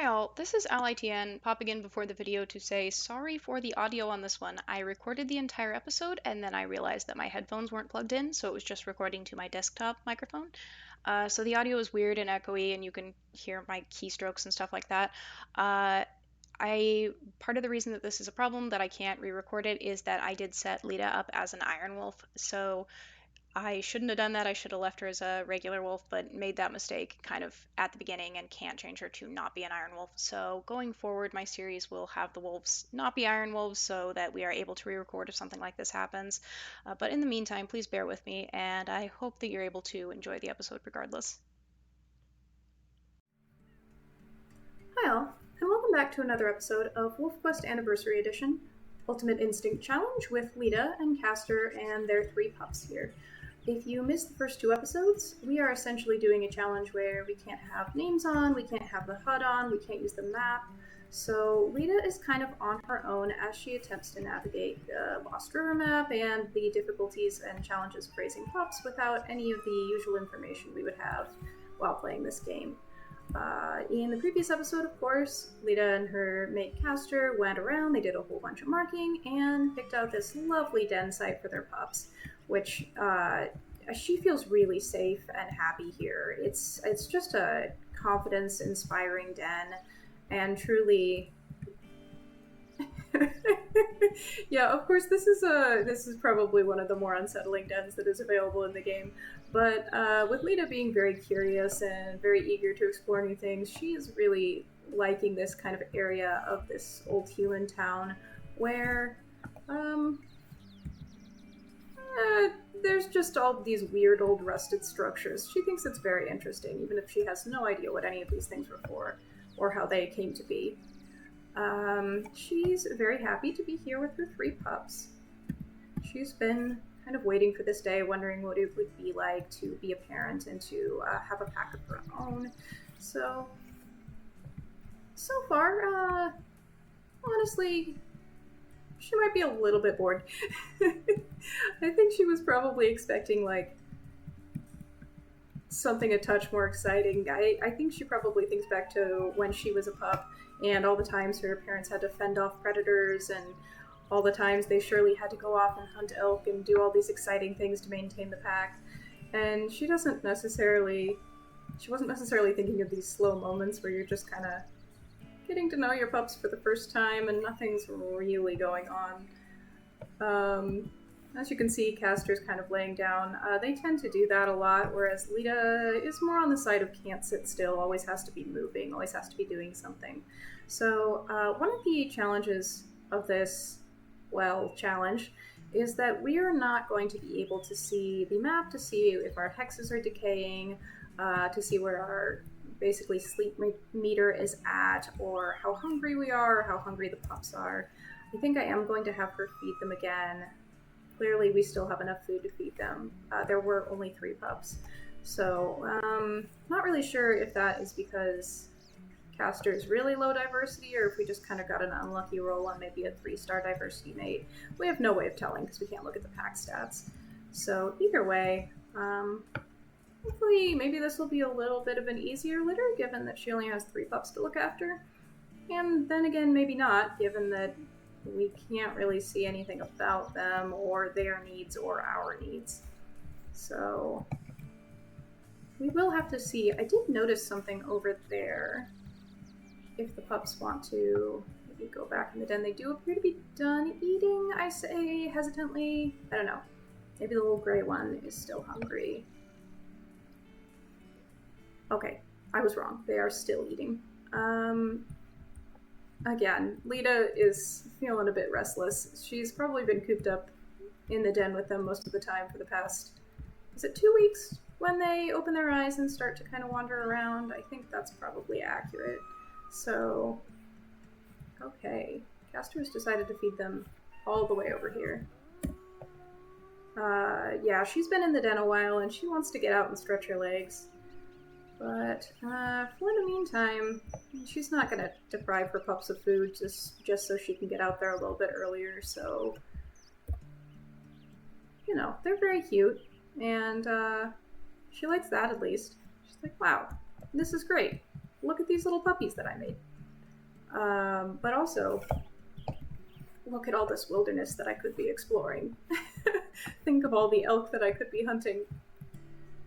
Hi all, this is LITN popping in before the video to say sorry for the audio on this one. I recorded the entire episode and then I realized that my headphones weren't plugged in, so it was just recording to my desktop microphone. So the audio is weird and echoey and you can hear my keystrokes and stuff like that. Uh, I Part of the reason that this is a problem that I can't re-record it is that I did set Leda up as an Iron Wolf, so I shouldn't have done that. I should have left her as a regular wolf, but made that mistake kind of at the beginning and can't change her to not be an iron wolf. So going forward, my series will have the wolves not be iron wolves so that we are able to re-record if something like this happens. But in the meantime, please bear with me, and I hope that you're able to enjoy the episode regardless. Hi all, and welcome back to another episode of WolfQuest Anniversary Edition, Ultimate Instinct Challenge with Leda and Castor and their 3 pups here. If you missed the first 2 episodes, we are essentially doing a challenge where we can't have names on, we can't have the HUD on, we can't use the map, so Leda is kind of on her own as she attempts to navigate the Lost River map and the difficulties and challenges of raising pups without any of the usual information we would have while playing this game. In the previous episode, of course, Leda and her mate Castor went around, they did a whole bunch of marking, and picked out this lovely den site for their pups, which she feels really safe and happy here. It's just a confidence-inspiring den, and truly... Yeah, of course, this is probably one of the more unsettling dens that is available in the game. But with Leda being very curious and very eager to explore new things, she is really liking this kind of area of this old human town where there's just all these weird old rusted structures. She thinks it's very interesting, even if she has no idea what any of these things were for or how they came to be. She's very happy to be here with her 3 pups. She's been kind of waiting for this day, wondering what it would be like to be a parent and to have a pack of her own. So far, honestly, she might be a little bit bored. I think she was probably expecting, like, something a touch more exciting. I think she probably thinks back to when she was a pup and all the times her parents had to fend off predators and all the times they surely had to go off and hunt elk and do all these exciting things to maintain the pack. And she wasn't necessarily thinking of these slow moments where you're just kind of getting to know your pups for the first time and nothing's really going on. As you can see, Castor's kind of laying down. They tend to do that a lot, whereas Leda is more on the side of can't sit still, always has to be moving, always has to be doing something. So one of the challenges of this, challenge, is that we are not going to be able to see the map to see if our hexes are decaying, to see where our basically sleep meter is at, or how hungry we are, or how hungry the pups are. I think I am going to have her feed them again. Clearly we still have enough food to feed them. There were only 3 pups. So, not really sure if that is because Castor's really low diversity, or if we just kind of got an unlucky roll on maybe a 3-star diversity mate. We have no way of telling because we can't look at the pack stats. So either way, hopefully maybe this will be a little bit of an easier litter, given that she only has 3 pups to look after. And then again, maybe not, given that we can't really see anything about them or their needs or our needs. So we will have to see. I did notice something over there. If the pups want to maybe go back in the den, they do appear to be done eating, I say hesitantly. I don't know. Maybe the little gray one is still hungry. Okay, I was wrong. They are still eating. Again, Leda is feeling a bit restless. She's probably been cooped up in the den with them most of the time for the past, is it 2 weeks when they open their eyes and start to kind of wander around? I think that's probably accurate. So, okay. Castor has decided to feed them all the way over here. Yeah, she's been in the den a while and she wants to get out and stretch her legs. But for the meantime, she's not going to deprive her pups of food just so she can get out there a little bit earlier. So, you know, they're very cute. And she likes that at least. She's like, wow, this is great. Look at these little puppies that I made. But also, look at all this wilderness that I could be exploring. Think of all the elk that I could be hunting.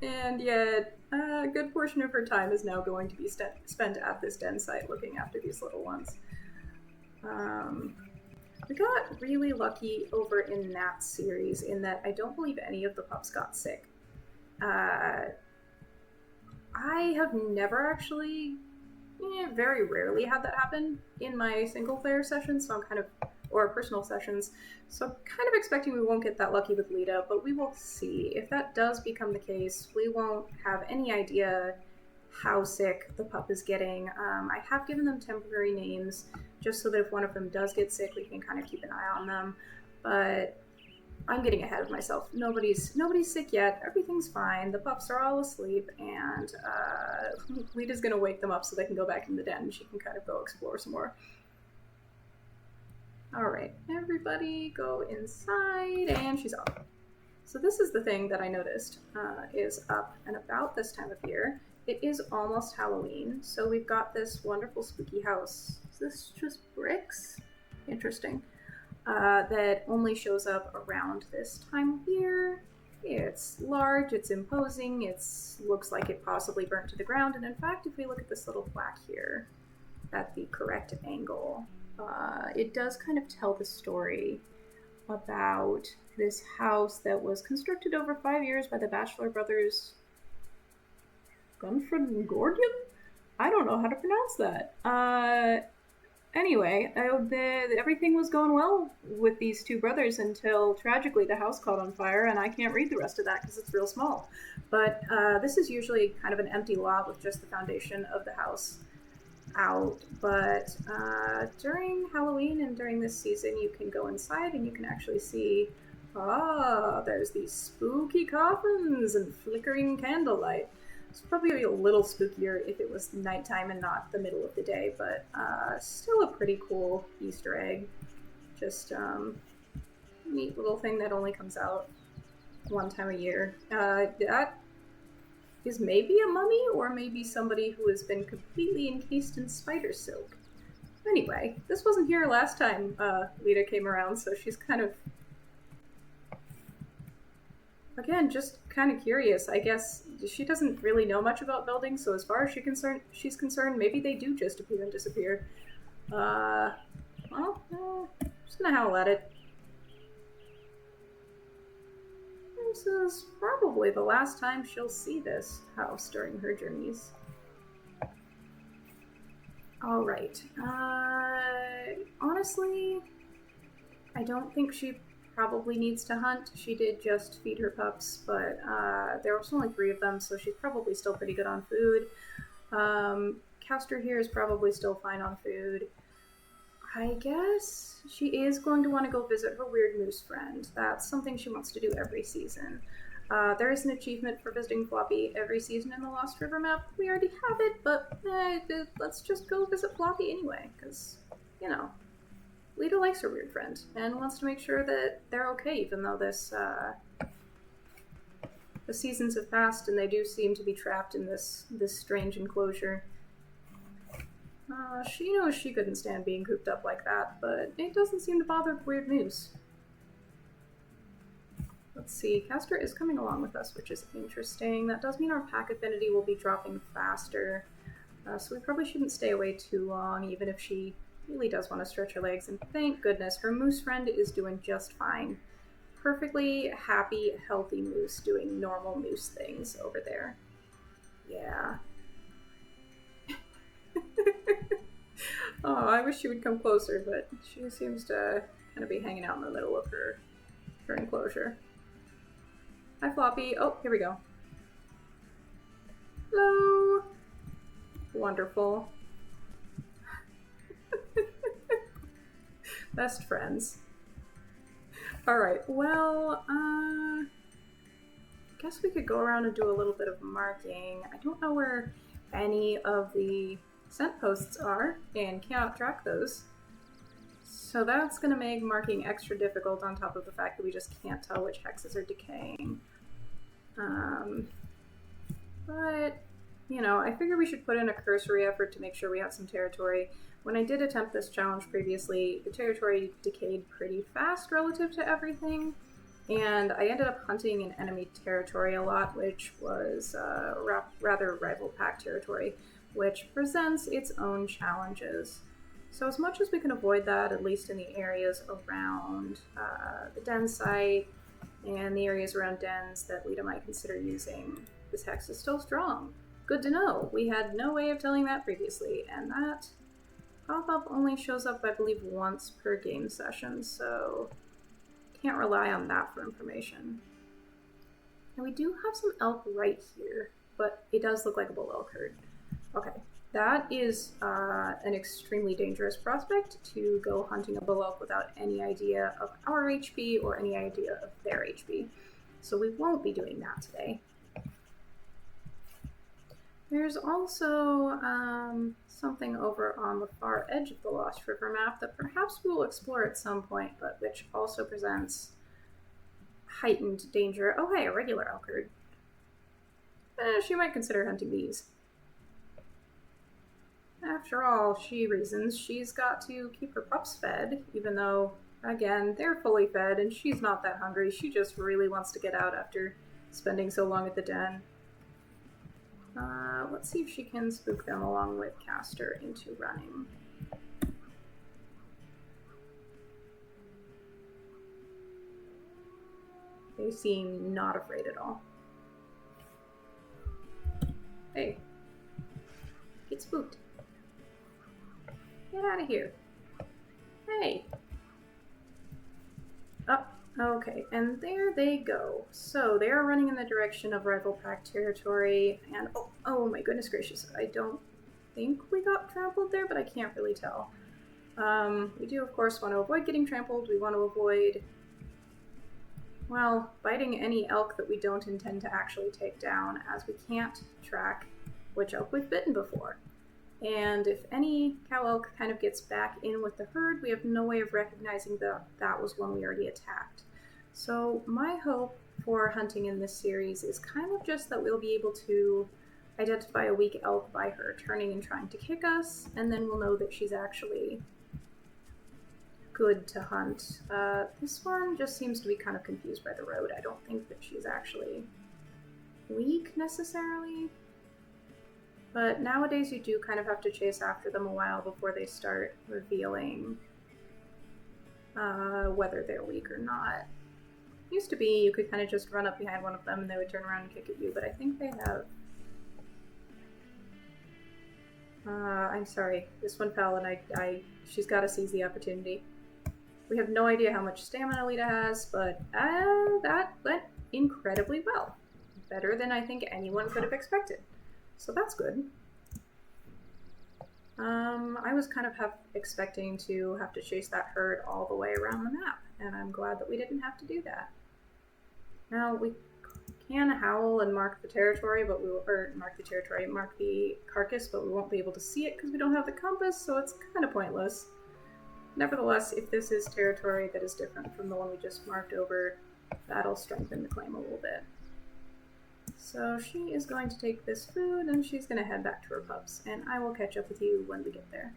And yet, a good portion of her time is now going to be spent at this den site looking after these little ones. We got really lucky over in that series in that I don't believe any of the pups got sick. I have never actually, very rarely had that happen in my single player sessions, so I'm kind of, or personal sessions, so I'm kind of expecting we won't get that lucky with Leda, but we will see. If that does become the case, we won't have any idea how sick the pup is getting. I have given them temporary names, just so that if one of them does get sick, we can kind of keep an eye on them, but I'm getting ahead of myself. Nobody's sick yet. Everything's fine. The pups are all asleep, and Leda's gonna wake them up so they can go back in the den and she can kind of go explore some more. Alright, everybody go inside, and she's off. So this is the thing that I noticed is up and about this time of year. It is almost Halloween, so we've got this wonderful spooky house. Is this just bricks? Interesting. That only shows up around this time of year. It's large, it's imposing, it looks like it possibly burnt to the ground, and in fact, if we look at this little plaque here at the correct angle, it does kind of tell the story about this house that was constructed over 5 years by the Bachelor brothers Gunford and Gordian? I don't know how to pronounce that. Anyway, everything was going well with these two brothers until, tragically, the house caught on fire, and I can't read the rest of that because it's real small. But this is usually kind of an empty lot with just the foundation of the house out. But during Halloween and during this season, you can go inside and you can actually see, there's these spooky coffins and flickering candlelight. It's probably a little spookier if it was nighttime and not the middle of the day, but still a pretty cool Easter egg. Just neat little thing that only comes out one time a year. That is maybe a mummy, or maybe somebody who has been completely encased in spider silk. Anyway, this wasn't here last time Leda came around, so she's kind of, again, just kind of curious. I guess she doesn't really know much about buildings, so as far as she's concerned, maybe they do just appear and disappear. Well, just gonna howl at it. This is probably the last time she'll see this house during her journeys. Alright. Honestly, I don't think she probably needs to hunt. She did just feed her pups, but there was only 3 of them, so she's probably still pretty good on food. Castor here is probably still fine on food. I guess she is going to want to go visit her weird moose friend. That's something she wants to do every season. There is an achievement for visiting Floppy every season in the Lost River map. We already have it, but let's just go visit Floppy anyway, because, you know, Leda likes her weird friend and wants to make sure that they're okay, even though the seasons have passed and they do seem to be trapped in this strange enclosure. She knows she couldn't stand being cooped up like that, but it doesn't seem to bother the weird moose. Let's see, Castor is coming along with us, which is interesting. That does mean our pack affinity will be dropping faster, so we probably shouldn't stay away too long, even if she really does want to stretch her legs, and thank goodness her moose friend is doing just fine. Perfectly happy, healthy moose doing normal moose things over there. Yeah. Oh, I wish she would come closer, but she seems to kind of be hanging out in the middle of her enclosure. Hi, Floppy. Oh, here we go. Hello. Wonderful. Best friends. Alright, well, guess we could go around and do a little bit of marking. I don't know where any of the scent posts are and cannot track those. So that's going to make marking extra difficult on top of the fact that we just can't tell which hexes are decaying. But you know, I figure we should put in a cursory effort to make sure we have some territory. When I did attempt this challenge previously, the territory decayed pretty fast relative to everything, and I ended up hunting in enemy territory a lot, which was rather rival pack territory, which presents its own challenges. So as much as we can avoid that, at least in the areas around the den site and the areas around dens that Leda might consider using, this hex is still strong. Good to know. We had no way of telling that previously, and that pop-up only shows up, I believe, once per game session, so can't rely on that for information. And we do have some elk right here, but it does look like a bull elk herd. Okay, that is an extremely dangerous prospect to go hunting a bull elk without any idea of our HP or any idea of their HP. So we won't be doing that today. There's also something over on the far edge of the Lost River map that perhaps we will explore at some point, but which also presents heightened danger. Oh hey, a regular elk herd. She might consider hunting these. After all, she reasons she's got to keep her pups fed, even though, again, they're fully fed and she's not that hungry. She just really wants to get out after spending so long at the den. Let's see if she can spook them along with Castor into running. They seem not afraid at all. Hey, get spooked. Get out of here. Hey. Oh, okay, and there they go. So they are running in the direction of rival pack territory, and oh my goodness gracious, I don't think we got trampled there, but I can't really tell. We do, of course, want to avoid getting trampled. We want to avoid, well, biting any elk that we don't intend to actually take down, as we can't track which elk we've bitten before. And if any cow elk kind of gets back in with the herd, we have no way of recognizing that was one we already attacked. So my hope for hunting in this series is kind of just that we'll be able to identify a weak elk by her turning and trying to kick us, and then we'll know that she's actually good to hunt. This one just seems to be kind of confused by the road. I don't think that she's actually weak necessarily. But nowadays you do kind of have to chase after them a while before they start revealing whether they're weak or not. Used to be you could kind of just run up behind one of them and they would turn around and kick at you, but I think they have... I'm sorry, this one fell and she's got to seize the opportunity. We have no idea how much stamina Leda has, but that went incredibly well. Better than I think anyone could have expected. So that's good. I was kind of expecting to have to chase that herd all the way around the map, and I'm glad that we didn't have to do that. Now, we can howl and mark the territory, but mark the carcass, but we won't be able to see it because we don't have the compass, so it's kind of pointless. Nevertheless, if this is territory that is different from the one we just marked over, that'll strengthen the claim a little bit. So she is going to take this food and she's going to head back to her pups, and I will catch up with you when we get there.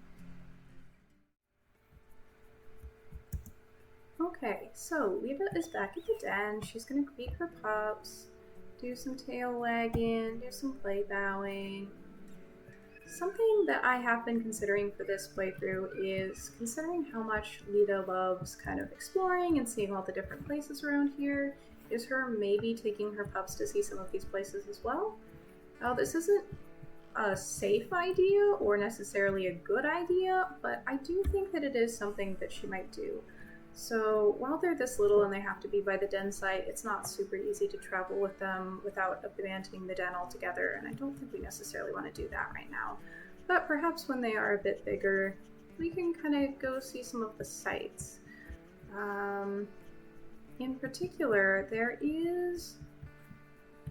Okay, so Leda is back at the den. She's going to greet her pups, do some tail wagging, do some play bowing. Something that I have been considering for this playthrough is considering how much Leda loves kind of exploring and seeing all the different places around here, is her maybe taking her pups to see some of these places as well. Now, this isn't a safe idea or necessarily a good idea, but I do think that it is something that she might do. So while they're this little and they have to be by the den site, it's not super easy to travel with them without abandoning the den altogether, and I don't think we necessarily want to do that right now. But perhaps when they are a bit bigger, we can kind of go see some of the sites. In particular, there is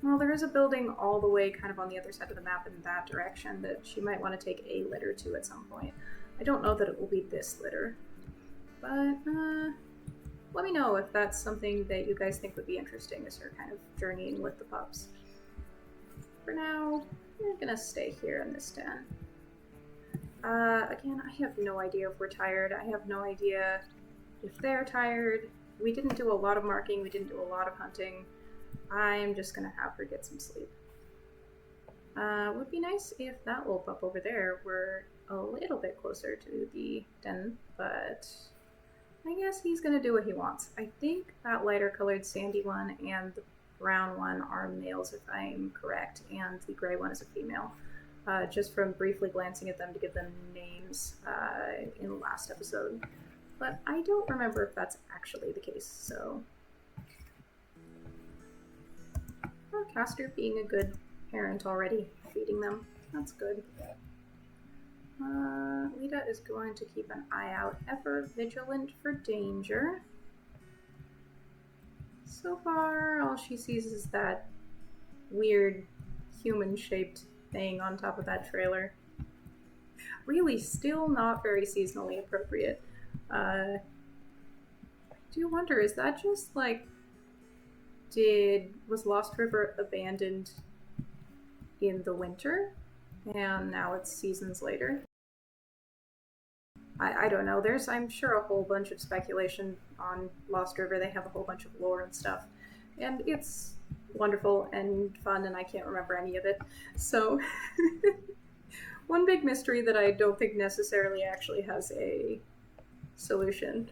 a building all the way kind of on the other side of the map in that direction that she might want to take a litter to at some point. I don't know that it will be this litter, but let me know if that's something that you guys think would be interesting as her kind of journeying with the pups. For now, You're gonna stay here in this den. Again, I have no idea if we're tired. I have no idea if they're tired. We didn't do a lot of marking. We didn't do a lot of hunting. I'm just gonna have her get some sleep. Would be nice if that little pup over there were a little bit closer to the den, but I guess he's gonna do what he wants. I think that lighter colored sandy one and the brown one are males, if I'm correct, and the gray one is a female. Just from briefly glancing at them to give them names in the last episode. But I don't remember if that's actually the case, so... Oh, Castor being a good parent already, feeding them. That's good. Leda is going to keep an eye out, ever vigilant for danger. So far, all she sees is that weird human-shaped thing on top of that trailer. Really, still not very seasonally appropriate. I do wonder, is that just like... Was Lost River abandoned in the winter? And now it's seasons later? I don't know. There's, I'm sure, a whole bunch of speculation on Lost River. They have a whole bunch of lore and stuff. And it's wonderful and fun, and I can't remember any of it. So, one big mystery that I don't think necessarily actually has a solution.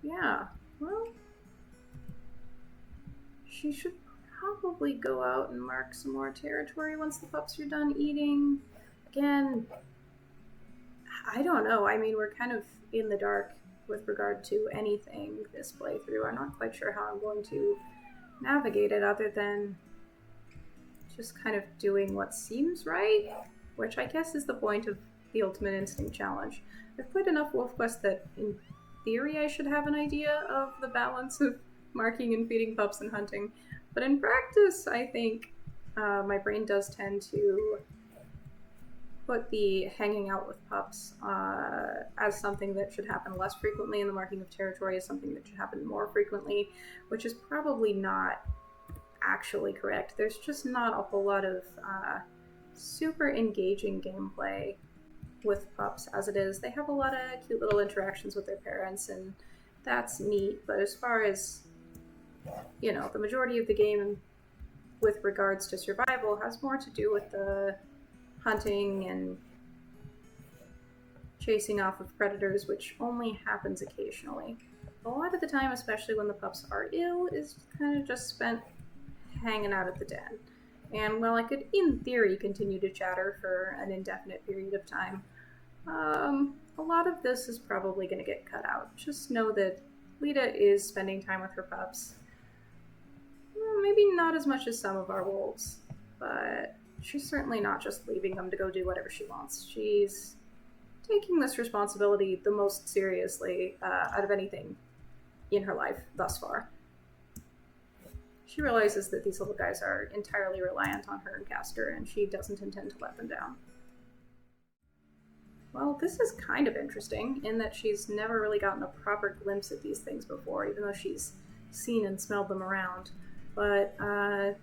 Yeah, well, she should probably go out and mark some more territory once the pups are done eating. Again, I don't know. I mean, we're kind of in the dark with regard to anything this playthrough. I'm not quite sure how I'm going to navigate it other than just kind of doing what seems right, which I guess is the point of the Ultimate Instinct Challenge. I've played enough WolfQuest that in theory I should have an idea of the balance of marking and feeding pups and hunting, but in practice I think my brain does tend to put the hanging out with pups as something that should happen less frequently, and the marking of territory is something that should happen more frequently, which is probably not actually correct. There's just not a whole lot of super engaging gameplay with pups as it is. They have a lot of cute little interactions with their parents, and that's neat, but as far as, you know, the majority of the game with regards to survival has more to do with the hunting and chasing off of predators, which only happens occasionally. A lot of the time, especially when the pups are ill, is kind of just spent hanging out at the den. And while I could, in theory, continue to chatter for an indefinite period of time, a lot of this is probably going to get cut out. Just know that Leda is spending time with her pups. Well, maybe not as much as some of our wolves, but she's certainly not just leaving them to go do whatever she wants. She's taking this responsibility the most seriously out of anything in her life thus far. She realizes that these little guys are entirely reliant on her and Castor, and she doesn't intend to let them down. Well, this is kind of interesting, in that she's never really gotten a proper glimpse at these things before, even though she's seen and smelled them around. But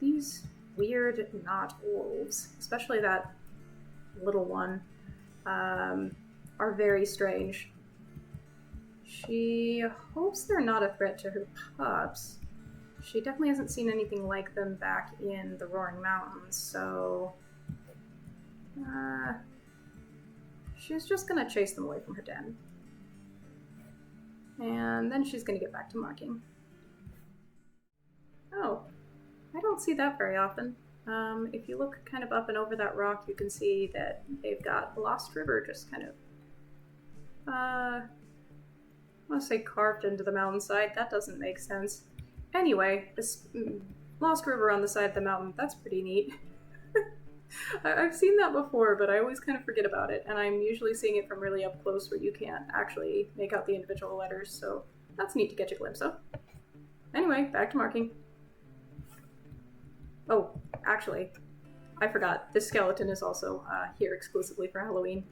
these weird not wolves, especially that little one, are very strange. She hopes they're not a threat to her pups. She definitely hasn't seen anything like them back in the Roaring Mountains, so she's just gonna chase them away from her den. And then she's gonna get back to marking. Oh, I don't see that very often. If you look kind of up and over that rock, you can see that they've got Lost River just kind of, I want to say carved into the mountainside. That doesn't make sense. Anyway, this Lost River on the side of the mountain, that's pretty neat. I've seen that before, but I always kind of forget about it, and I'm usually seeing it from really up close where you can't actually make out the individual letters, so that's neat to get a glimpse of. Anyway, back to marking. Oh, actually, I forgot. This skeleton is also here exclusively for Halloween.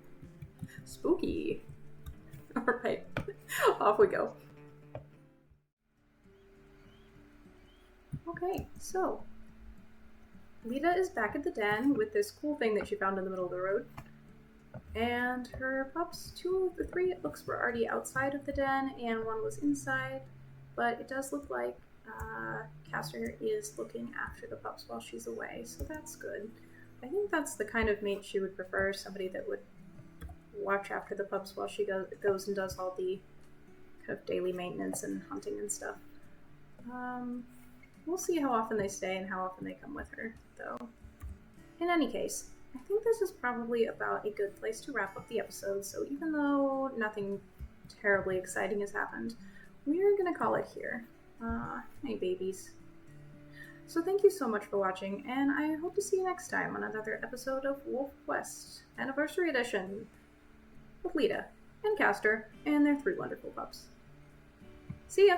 Spooky. Alright, off we go. Okay, so Leda is back at the den with this cool thing that she found in the middle of the road. And her pups, 2 of the 3, it looks, were already outside of the den, and 1 was inside. But it does look like Castor is looking after the pups while she's away, so that's good. I think that's the kind of mate she would prefer, somebody that would watch after the pups while she goes and does all the kind of daily maintenance and hunting and stuff. We'll see how often they stay and how often they come with her, though. In any case, I think this is probably about a good place to wrap up the episode, so even though nothing terribly exciting has happened, we're gonna call it here. Hey babies. So thank you so much for watching, and I hope to see you next time on another episode of WolfQuest Anniversary Edition with Leda and Castor and their 3 wonderful pups. See ya!